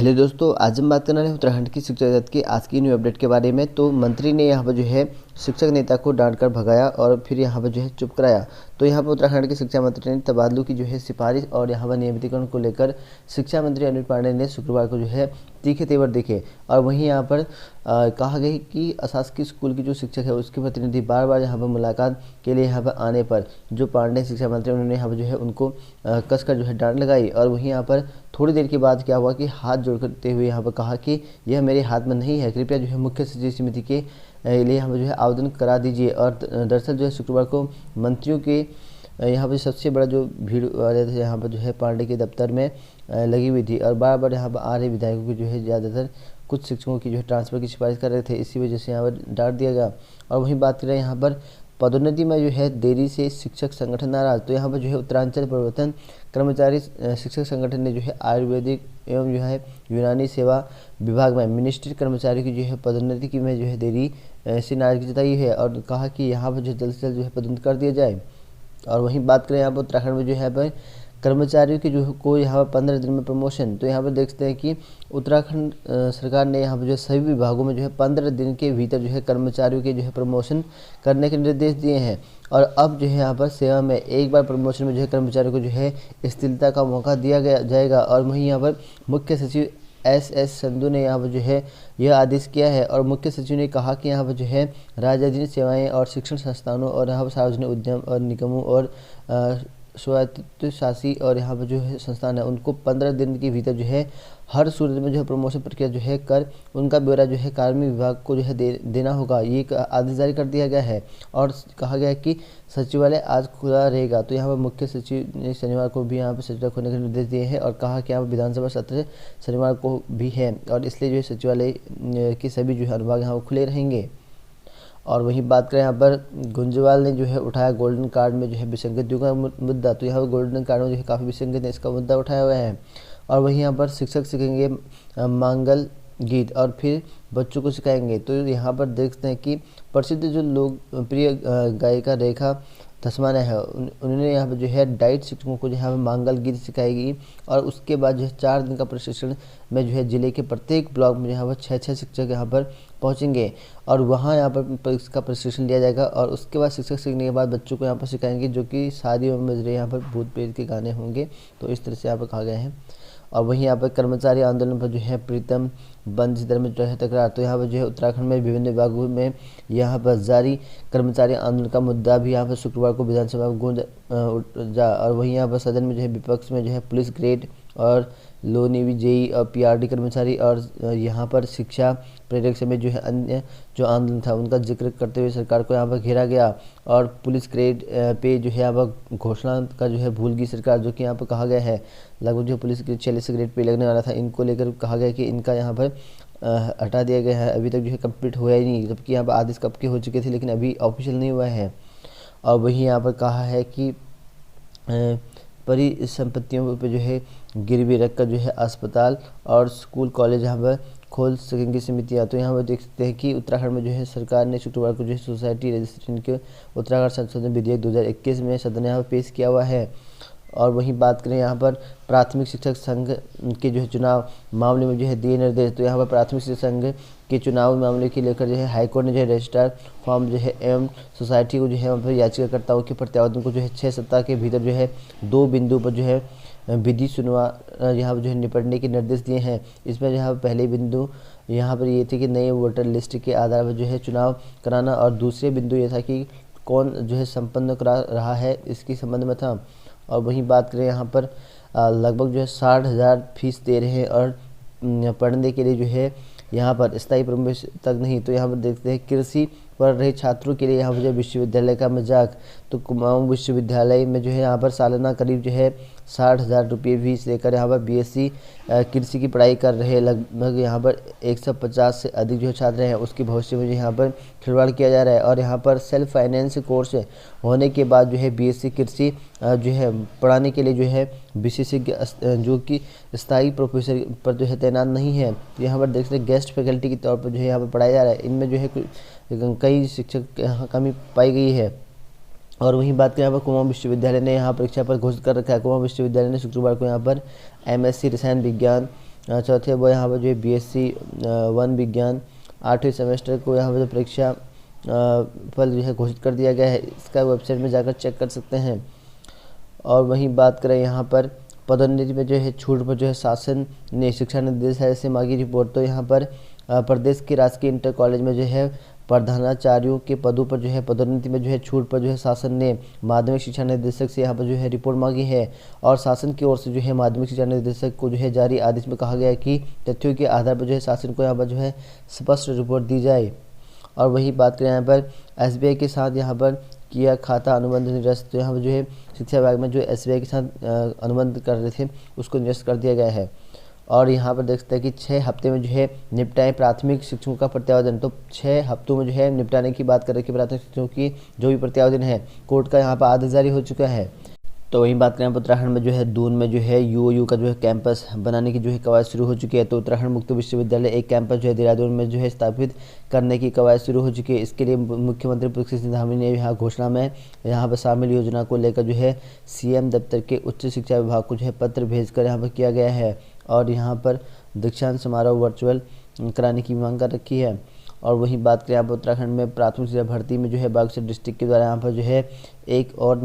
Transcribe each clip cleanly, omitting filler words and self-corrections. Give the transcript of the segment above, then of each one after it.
Hello दोस्तों, आज हम बात करने वाले हैं उत्तराखंड की शिक्षा जगत की आज की न्यू अपडेट के बारे में। तो मंत्री ने यहाँ पर जो है शिक्षक नेता को डांट कर भगाया और फिर यहाँ पर जो है चुप कराया। तो यहाँ पर उत्तराखंड के शिक्षा मंत्री ने तबादलों की जो है सिफारिश और यहाँ पर नियमितीकरण को लेकर शिक्षा मंत्री अनिल पांडे ने शुक्रवार को जो है तीखे तेवर दिखे। और वहीं यहाँ पर कहा गया कि अशासकीय स्कूल की जो शिक्षक है उसके प्रतिनिधि बार बार यहाँ पर मुलाकात के लिए यहाँ पर आने पर जो पांडे शिक्षा मंत्री उन्होंने यहाँ पर जो है उनको कसकर जो है डांट लगाई। और वहीं यहाँ पर थोड़ी देर के बाद क्या हुआ कि हाथ जोड़ करते हुए यहाँ पर कहा कि यह मेरे हाथ में नहीं है, कृपया जो है मुख्य सचिव समिति के लिए हम जो है आवेदन करा दीजिए। और दरअसल जो है शुक्रवार को मंत्रियों के यहाँ पर सबसे बड़ा जो भीड़ वाले थे यहाँ पर जो है पांडे के दफ्तर में लगी हुई थी और बार बार यहाँ पर आ रहे विधायकों की जो है ज़्यादातर कुछ शिक्षकों की जो है ट्रांसफ़र की सिफारिश कर रहे थे, इसी वजह से यहाँ पर डांट दिया गया। और वहीं बात करें यहाँ पर पदोन्नति में जो है देरी से शिक्षक संगठन नाराज। तो यहाँ पर जो है उत्तरांचल प्रवर्तन कर्मचारी शिक्षक संगठन ने जो है आयुर्वेदिक एवं जो है यूनानी सेवा विभाग में मिनिस्ट्री कर्मचारियों की जो है पदोन्नति की में जो है देरी से नाराजगी जताई है और कहा कि यहाँ पर जो जल्द से जल्द जो है पदोन्नति कर दिया जाए। और वहीं बात करें यहाँ पर उत्तराखंड में जो है पर कर्मचारियों की जो को यहाँ पर 15 दिन में प्रमोशन। तो यहाँ पर देखते हैं कि उत्तराखंड सरकार ने यहाँ पर जो सभी विभागों में जो है 15 दिन के भीतर जो है कर्मचारियों के जो है प्रमोशन करने के निर्देश दिए हैं। और अब जो है यहाँ पर सेवा में एक बार प्रमोशन में जो है कर्मचारियों को जो है स्थिरता का मौका दिया जाएगा। और वहीं यहाँ पर मुख्य सचिव एस संधू ने यहाँ पर जो है यह आदेश किया है। और मुख्य सचिव ने कहा कि यहाँ पर जो है राज्याधीन सेवाएं और शिक्षण संस्थानों और यहाँ पर सार्वजनिक उद्यम और निगमों और स्वायत्तशासी और यहाँ पर जो है संस्थान है उनको 15 दिन के भीतर जो है हर सूरत में जो है प्रमोशन प्रक्रिया जो है कर उनका ब्यौरा जो है कार्मिक विभाग को जो है देना होगा। ये आदेश जारी कर दिया गया है और कहा गया है कि सचिवालय आज खुला रहेगा। तो यहाँ पर मुख्य सचिव ने शनिवार को भी यहाँ पर सचिवालय खोलने के निर्देश दिए हैं और कहा कि यहाँ पर विधानसभा सत्र शनिवार को भी है और इसलिए जो है सचिवालय के सभी जो है अनुभाग यहाँ पर खुले रहेंगे। और वहीं बात करें यहाँ पर गुंजवाल ने जो है उठाया गोल्डन कार्ड में जो है विसंगतियों का मुद्दा। तो यहाँ पर गोल्डन कार्ड में जो है काफ़ी विसंगत है, इसका मुद्दा उठाया हुआ है। और वहीं यहाँ पर शिक्षक सीखेंगे मांगल गीत और फिर बच्चों को सिखाएंगे। तो यहाँ पर देखते हैं कि प्रसिद्ध जो लोकप्रिय गायिका रेखा धस्माना है उन्होंने यहाँ पर जो है डाइट शिक्षकों को जो है मांगल गीत सिखाएगी और उसके बाद जो है 4 दिन का प्रशिक्षण में जो है जिले के प्रत्येक ब्लॉक में यहाँ पर 6 शिक्षक यहाँ पर पहुँचेंगे और वहाँ यहाँ पर इसका प्रशिक्षण लिया जाएगा। और उसके बाद शिक्षक सीखने के बाद बच्चों को यहाँ पर सिखाएंगे जो कि शादियों में बज रहे यहाँ पर भूत प्रेत के गाने होंगे। तो इस तरह से यहाँ पर कहा गया है। और वहीं यहाँ पर कर्मचारी आंदोलन पर जो है प्रीतम बंद दर में जो है तकरार। तो यहाँ पर जो है उत्तराखंड में विभिन्न विभागों में यहाँ पर जारी कर्मचारी आंदोलन का मुद्दा भी यहाँ पर शुक्रवार को विधानसभा में गूंज जा। और वहीं यहाँ पर सदन में जो है विपक्ष में जो है पुलिस ग्रेड और लो नेवी जेई और पीआरडी कर्मचारी और यहाँ पर शिक्षा प्रेरक समेत जो है अन्य जो आंदोलन था उनका जिक्र करते हुए सरकार को यहाँ पर घेरा गया। और पुलिस ग्रेड पे जो है यहाँ पर घोषणा का जो है भूल गई सरकार, जो कि यहाँ पर कहा गया है लगभग जो पुलिस के 46 ग्रेड पे लगने वाला था इनको लेकर कहा गया कि इनका यहाँ पर हटा दिया गया है। अभी तक जो है कंप्लीट हुआ ही नहीं, जबकि यहाँ पर आदेश कब के हो चुके थे लेकिन अभी ऑफिशियल नहीं हुआ है। और वहीं यहाँ पर कहा है कि परिसंपत्तियों पर जो है गिरवी रखकर जो है अस्पताल और स्कूल कॉलेज यहाँ पर खोल सकेंगी समितियाँ। तो यहाँ पर देख सकते हैं कि उत्तराखंड में जो है सरकार ने शुक्रवार को जो है सोसाइटी रजिस्ट्रेशन के उत्तराखंड संशोधन विधेयक 2021 में सदन यहाँ पर पेश किया हुआ है। और वहीं बात करें यहाँ पर प्राथमिक शिक्षक संघ के जो है चुनाव मामले में जो है दिए निर्देश। तो यहाँ पर प्राथमिक शिक्षक संघ के चुनाव मामले के लेकर जो है हाईकोर्ट ने जो है रजिस्ट्रार फॉर्म जो है एवं सोसाइटी को जो है वहाँ पर याचिकाकर्ताओं के प्रत्यावर्तन को जो है 6 सप्ताह के भीतर जो है 2 बिंदु पर जो है विधि सुनवा यहाँ पर जो है निपटने के निर्देश दिए हैं। इसमें यहाँ पहले बिंदु यहाँ पर ये थे कि नए वोटर लिस्ट के आधार पर जो है चुनाव कराना और दूसरे बिंदु ये था कि कौन जो है संपन्न करा रहा है इसके संबंध में था। और वहीं बात करें यहाँ पर लगभग जो है 60,000 फीस दे रहे हैं और पढ़ने के लिए जो है यहाँ पर स्थायी प्रवेश तक नहीं। तो यहाँ पर देखते हैं कृषि पढ़ रहे छात्रों के लिए यहाँ पर जो विश्वविद्यालय का मजाक। तो कुमाऊं विश्वविद्यालय में जो है यहाँ पर सालाना करीब जो है 60,000 रुपये फीस लेकर यहाँ पर बीएससी कृषि की पढ़ाई कर रहे लगभग यहाँ पर 150 से अधिक जो छात्र हैं उसके भविष्य में जो यहाँ पर खिलवाड़ किया जा रहा है। और यहाँ पर सेल्फ फाइनेंस कोर्स होने के बाद जो है बीएससी कृषि जो है पढ़ाने के लिए जो है विशेषज्ञ जो कि स्थायी प्रोफेसर पर जो है तैनात नहीं है। तो यहाँ पर देख सकते गेस्ट फैकल्टी के तौर पर जो है यहाँ पर पढ़ाया जा रहा है। इनमें जो है कई शिक्षक यहाँ कमी पाई गई है। और वहीं बात करें यहाँ पर कुमाऊं विश्वविद्यालय ने यहाँ परीक्षा पर घोषित कर रखा है। कुमाऊं विश्वविद्यालय ने शुक्रवार को यहाँ पर एमएससी रसायन विज्ञान चौथे वो यहाँ पर जो है BSc 1 विज्ञान 8वें सेमेस्टर को यहाँ पर जो परीक्षा फल जो है घोषित कर दिया गया है। इसका वेबसाइट में जाकर चेक कर सकते हैं। और वहीं बात करें यहाँ पर पदोन्नति में जो है छूट पर जो है शासन ने शिक्षा निदेशालय से मांगी रिपोर्ट। तो यहाँ पर प्रदेश के राजकीय इंटर कॉलेज में जो है प्रधानाचार्यों के पदों पर जो है पदोन्नति में जो है छूट पर जो है शासन ने माध्यमिक शिक्षा निदेशक से यहाँ पर जो है रिपोर्ट मांगी है। और शासन की ओर से जो है माध्यमिक शिक्षा निदेशक को जो है जारी आदेश में कहा गया है कि तथ्यों के आधार पर जो है शासन को यहाँ पर जो है स्पष्ट रिपोर्ट दी जाए। और वही बात करें यहाँ पर SBI के साथ यहाँ पर किया खाता अनुबंध निरस्त। तो यहाँ पर जो है शिक्षा विभाग में जो SBI के साथ अनुबंध कर रहे थे उसको निरस्त कर दिया गया है। और यहाँ पर देख सकते हैं कि 6 हफ्ते में जो है निपटाएं प्राथमिक शिक्षकों का प्रत्यावेदन। तो 6 हफ्तों में जो है निपटाने की बात कर रहे कि प्राथमिक शिक्षकों की जो भी प्रत्यावेदन है कोर्ट का यहाँ पर आदेश जारी हो चुका है। तो वहीं बात करें उत्तराखंड में जो है दून में जो है UOU का जो है कैंपस बनाने की जो है कवायद शुरू हो चुकी है। तो उत्तराखंड मुक्त विश्वविद्यालय एक कैंपस जो है देहरादून में जो है स्थापित करने की कवायद शुरू हो चुकी है। इसके लिए मुख्यमंत्री पुष्कर सिंह धामी ने यहाँ घोषणा में यहाँ पर शामिल योजना को लेकर जो है CM दफ्तर के उच्च शिक्षा विभाग को जो है पत्र भेजकर यहाँ पर किया गया है। और यहाँ पर दीक्षांत समारोह वर्चुअल कराने की मांग कर रखी है। और वहीं बात करें यहाँ पर उत्तराखंड में प्राथमिक शिक्षा भर्ती में जो है बागेश्वर डिस्ट्रिक्ट के द्वारा यहाँ पर जो है एक और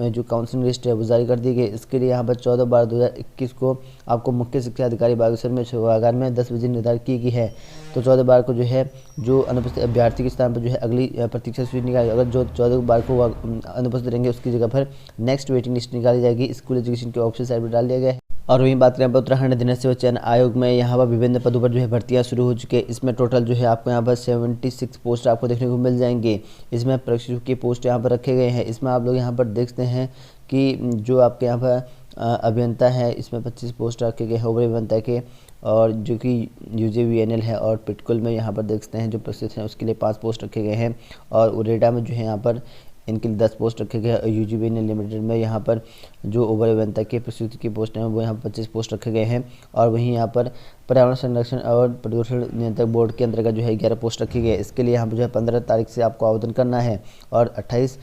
जो काउंसलिंग लिस्ट है वो जारी कर दी गई। इसके लिए यहाँ पर 14/12/2021 को आपको मुख्य शिक्षा अधिकारी बागेश्वर में सभागार में 10 बजे निर्धारित की गई है। तो 14 को जो है जो अनुपस्थित अभ्यर्थी के स्थान पर जो है अगली प्रतीक्षा सूची निकाली। अगर जो 14 को अनुपस्थित रहेंगे उसकी जगह पर नेक्स्ट वेटिंग लिस्ट निकाली जाएगी। स्कूल एजुकेशन के ऑफिशियल साइट पर डाल दिया गया है। और वहीं बात करें उत्तराखंड अधीनस्थ सेवा चयन आयोग में यहाँ पर विभिन्न पदों पर जो है भर्तियाँ शुरू हो चुकी है। इसमें टोटल जो है आपको यहाँ पर 76 पोस्ट आपको देखने को मिल जाएंगे। इसमें प्रशिक्षक के पोस्ट यहाँ पर रखे गए हैं। इसमें आप लोग यहाँ पर देख सकते हैं कि जो आपके यहाँ पर अभियंता है इसमें 25 पोस्ट रखे गए हैं ओवर अभियंता के। और जो कि UJVNL है और पिटकुल में यहाँ पर देख सकते हैं जो प्रशिक्षक हैं उसके लिए 5 पोस्ट रखे गए हैं। और उरेडा में जो है यहाँ पर इनके लिए 10 पोस्ट रखे गए हैं। UGVNL लिमिटेड में यहाँ पर जो ओवर अभियंता के प्रशिक्षक की पोस्ट हैं वो यहाँ पर 25 पोस्ट रखे गए हैं। और वहीं यहाँ पर पर्यावरण संरक्षण और प्रदूषण नियंत्रण बोर्ड के अंतर्गत जो है 11 पोस्ट रखी गई है। इसके लिए यहाँ पर जो है 15 तारीख से आपको आवेदन करना है और 28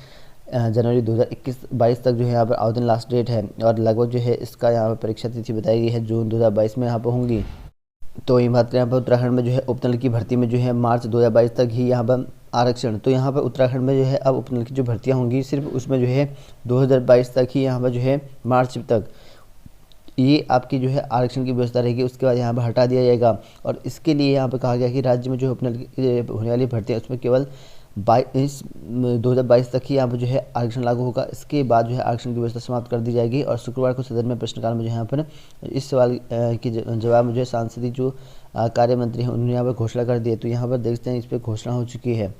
जनवरी 2021-22 तक जो है यहाँ पर आवेदन लास्ट डेट है। और लगभग जो है इसका यहाँ पर परीक्षा तिथि बताई गई है जून 2022 में यहाँ पर होंगी। तो ये बात करें यहाँ पर उत्तराखंड में जो है उपनल की भर्ती में जो है मार्च 2022 तक ही यहाँ पर आरक्षण। तो यहाँ पर उत्तराखंड में जो है अब उपनल की जो भर्तियाँ होंगी सिर्फ उसमें जो है 2022 तक ही यहाँ पर जो है मार्च तक ये आपकी जो है आरक्षण की व्यवस्था रहेगी। उसके बाद यहाँ पर हटा दिया जाएगा। और इसके लिए यहाँ पर कहा गया कि राज्य में जो उपनल होने वाली भर्तियाँ उसमें केवल 2022 तक ही यहाँ पर जो है आरक्षण लागू होगा। इसके बाद जो है आरक्षण की व्यवस्था समाप्त कर दी जाएगी। और शुक्रवार को सदन में प्रश्नकाल में जो यहाँ पर इस सवाल के जवाब में जो है सांसदीय जो कार्य मंत्री हैं उन्होंने यहाँ पर घोषणा कर दी है। तो यहाँ पर देखते हैं इस पर घोषणा हो चुकी है।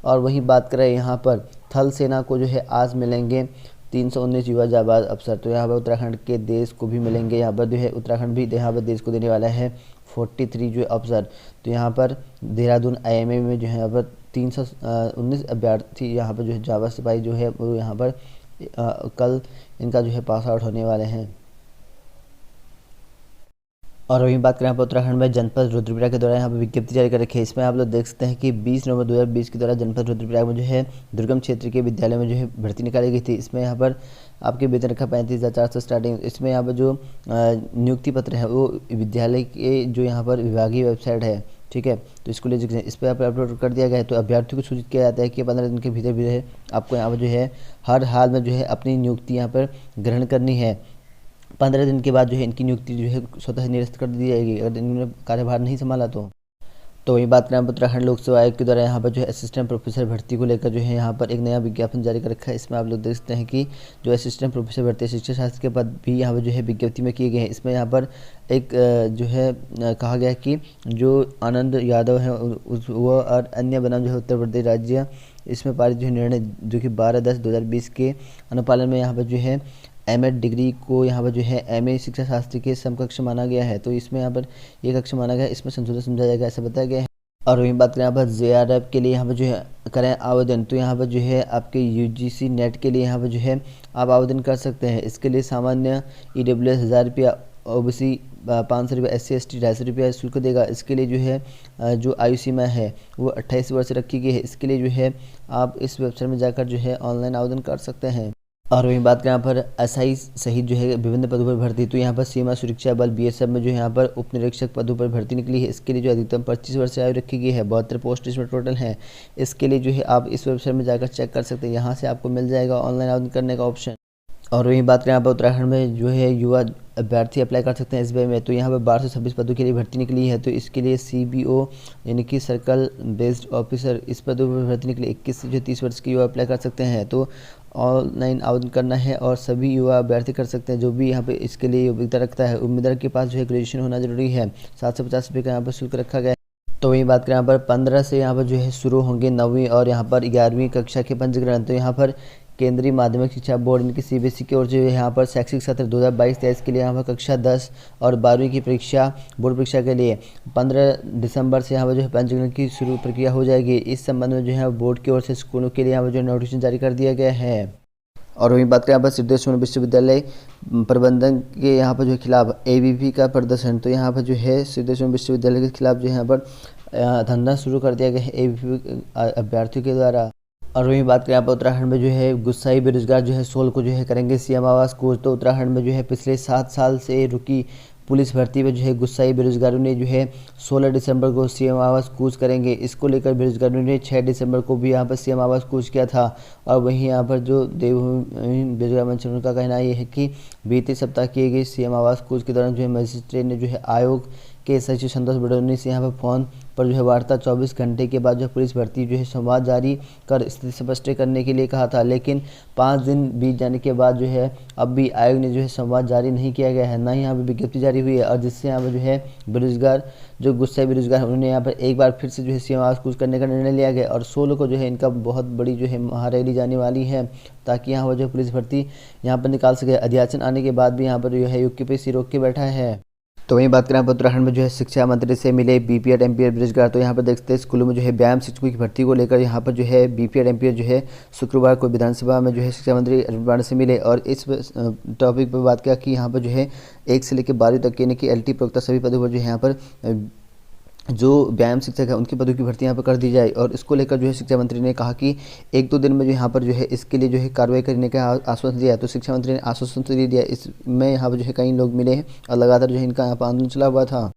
और वहीं बात करें यहाँ पर थल सेना को जो है आज मिलेंगे 319 युवा जाबाज अफसर। तो यहाँ पर उत्तराखंड के देश को भी मिलेंगे। यहाँ पर जो है उत्तराखंड भी यहाँ पर देश को देने वाला है 43 जो अफसर। तो यहाँ पर देहरादून IMA में जो है यहाँ पर 319 अभ्यर्थी यहाँ पर जो है जावा सिपाही जो है वो यहाँ पर कल इनका जो है पास आउट होने वाले हैं। और वहीं बात करें यहाँ पर उत्तराखंड में जनपद रुद्रप्रयाग के द्वारा यहाँ पर विज्ञप्ति जारी कर रखी है। इसमें आप लोग देख सकते हैं कि 20 नवंबर 2020 के द्वारा जनपद रुद्रप्रयाग में जो है दुर्गम क्षेत्र के विद्यालय में जो है भर्ती निकाली गई थी। इसमें यहाँ पर आपके वेतन रखा 35,400 स्टार्टिंग। इसमें यहाँ पर जो नियुक्ति पत्र है वो विद्यालय के जो यहाँ पर विभागीय वेबसाइट है, ठीक है, तो स्कूल एजुकेशन इस पर यहाँ पर अपलोड कर दिया गया है। तो अभ्यर्थियों को सूचित किया जाता है कि 15 दिन के भीतर भी आपको यहाँ पर जो है हर हाल में जो है अपनी नियुक्ति यहाँ पर ग्रहण करनी है। 15 दिन के बाद जो है इनकी नियुक्ति जो है स्वतः निरस्त कर दी जाएगी अगर इन्होंने कार्यभार नहीं संभाला तो वही बात करें उत्तराखंड लोक सेवा आयोग के द्वारा यहाँ पर जो है असिस्टेंट प्रोफेसर भर्ती को लेकर जो है यहाँ पर एक नया विज्ञापन जारी कर रखा है। इसमें आप लोग देख सकते हैं कि जो असिस्टेंट प्रोफेसर भर्ती शिक्षा शास्त्र के पद भी यहाँ पर जो है विज्ञप्ति में किए गए हैं। इसमें यहाँ पर एक जो है कहा गया कि जो आनंद यादव है वो और अन्य बनाम जो है उत्तर प्रदेश राज्य इसमें पारित जो निर्णय जो कि 12/10/2020 के अनुपालन में यहाँ पर जो है M.Ed डिग्री को यहाँ पर जो है MA शिक्षा शास्त्र के समकक्ष माना गया है। तो इसमें यहाँ पर एक कक्ष माना गया है, इसमें संशोधन समझा जाएगा ऐसा बताया गया है। और वहीं बात करें यहाँ पर JRF के लिए यहाँ पर जो है करें आवेदन। तो यहाँ पर जो है आपके UGC नेट के लिए यहाँ पर जो है आप आवेदन कर सकते हैं। इसके लिए सामान्य EWS 1000 रुपया, OBC 500 रुपये, SC ST 250 रुपया शुल्क देगा। इसके लिए जो है जो आयु सीमा है वो 28 वर्ष रखी गई है। इसके लिए जो है आप इस वेबसाइट में जाकर जो है ऑनलाइन आवेदन कर सकते हैं। और वहीं बात करें यहाँ पर एसआई सहित जो है विभिन्न पदों पर भर्ती, तो यहाँ पर सीमा सुरक्षा बल बीएसएफ में जो है यहाँ पर उप निरीक्षक पदों पर भर्ती निकली है। इसके लिए जो अधिकतम 25 वर्ष की आयु रखी गई है। 72 पोस्ट इसमें टोटल है। इसके लिए जो है आप इस वेबसाइट में जाकर चेक कर सकते हैं, यहाँ से आपको मिल जाएगा ऑनलाइन आवेदन करने का ऑप्शन। और वहीं बात करें यहाँ पर उत्तराखंड में जो है युवा अभ्यर्थी अप्लाई कर सकते हैं एसबीआई में, तो यहाँ पर 1226 पदों के लिए भर्ती निकली है। तो इसके लिए सीबीओ यानी कि सर्कल बेस्ड ऑफिसर, इस पदों पर भर्ती निकली 21 से जो 30 वर्ष के युवा अप्लाई कर सकते हैं। तो ऑनलाइन आवेदन करना है और सभी युवा अभ्यर्थी कर सकते हैं जो भी यहाँ पे इसके लिए योग्यता रखता है। उम्मीदवार के पास जो है ग्रेजुएशन होना जरूरी है। 750 रुपये का यहाँ पर शुल्क रखा गया है। तो वही बात करें यहाँ पर 15 से यहाँ पर जो है शुरू होंगे 9वीं और यहाँ पर 11वीं कक्षा के पंजीकरण। तो यहाँ पर केंद्रीय माध्यमिक शिक्षा बोर्ड यानी कि सीबीएसई की ओर से यहाँ पर शैक्षिक सत्र 2022-23 के लिए यहाँ पर कक्षा 10 और 12वीं की परीक्षा बोर्ड परीक्षा के लिए 15 दिसंबर से यहाँ पर जो है पंजीकरण की शुरू प्रक्रिया हो जाएगी। इस संबंध में जो है बोर्ड की ओर से स्कूलों के लिए यहाँ पर जो नोटिफिकेशन जारी कर दिया गया है। और वहीं बात करें यहाँ पर सिद्धेश्वर विश्वविद्यालय प्रबंधन के यहाँ पर जो खिलाफ एबीवी का प्रदर्शन, तो यहाँ पर जो है सिद्धेश्वर विश्वविद्यालय के खिलाफ जो यहाँ पर धरना शुरू कर दिया गया है एबीवी अभ्यर्थियों के द्वारा। और वहीं बात करें यहाँ पर उत्तराखंड में जो है गुस्साई बेरोजगार जो है 16 को जो है करेंगे सीएम आवास कूच। तो उत्तराखंड में जो है पिछले 7 साल से रुकी पुलिस भर्ती में जो है गुस्साई बेरोजगारों ने जो है 16 दिसंबर को सीएम आवास कूच करेंगे। इसको लेकर बेरोजगारों ने 6 दिसंबर को भी यहाँ पर सीएम आवास कूच किया था। और वहीं यहाँ पर जो देवभूमि बेरोजगार मंच उनका कहना ये है कि बीते सप्ताह किए गए सीएम आवास कूच के दौरान जो है मजिस्ट्रेट ने जो है आयोग के सचिव संतोष बडोनी से यहाँ पर फोन पर जो है वार्ता 24 घंटे के बाद जो पुलिस भर्ती जो है संवाद जारी कर स्थिति स्पष्ट करने के लिए कहा था। लेकिन 5 दिन बीत जाने के बाद जो है अब भी आयोग ने जो है संवाद जारी नहीं किया गया है, ना ही यहाँ पर विज्ञप्ति जारी हुई है। और जिससे यहाँ पर जो है बेरोजगार जो गुस्से बेरोजगार उन्होंने यहाँ पर एक बार फिर से जो है सीएम आवास कूच करने का निर्णय लिया गया। और 16 को जो है इनका बहुत बड़ी जो है महारैली जाने वाली है ताकि यहाँ पर जो पुलिस भर्ती यहाँ पर निकाल सके। अध्यासन आने के बाद भी यहाँ पर जो है यूपीएससी रोक के बैठा है। तो वहीं बात करें उत्तराखंड में जो है शिक्षा मंत्री से मिले बीपीएड एमपीएड बेरोजगार। तो यहाँ पर देखते हैं स्कूलों में जो है व्यायाम शिक्षकों की भर्ती को लेकर यहाँ पर जो है बीपीएड एमपीएड जो है शुक्रवार को विधानसभा में जो है शिक्षा मंत्री अर्जुन पांडे से मिले और इस टॉपिक पर बात किया कि यहाँ पर जो है 1 से लेकर 12वीं तक यानी कि एलटी प्रवक्ता सभी पदों पर जो है यहाँ पर जो व्यायाम शिक्षक है उनकी पदों की भर्ती यहाँ पर कर दी जाए। और इसको लेकर जो है शिक्षा मंत्री ने कहा कि 1-2 दिन में जो यहाँ पर जो है इसके लिए जो है कार्रवाई करने का आश्वासन दिया है। तो शिक्षा मंत्री ने आश्वासन तो दे दिया, इसमें यहाँ पर जो है कई लोग मिले हैं और लगातार जो है इनका यहाँ पर आंदोलन चला हुआ था।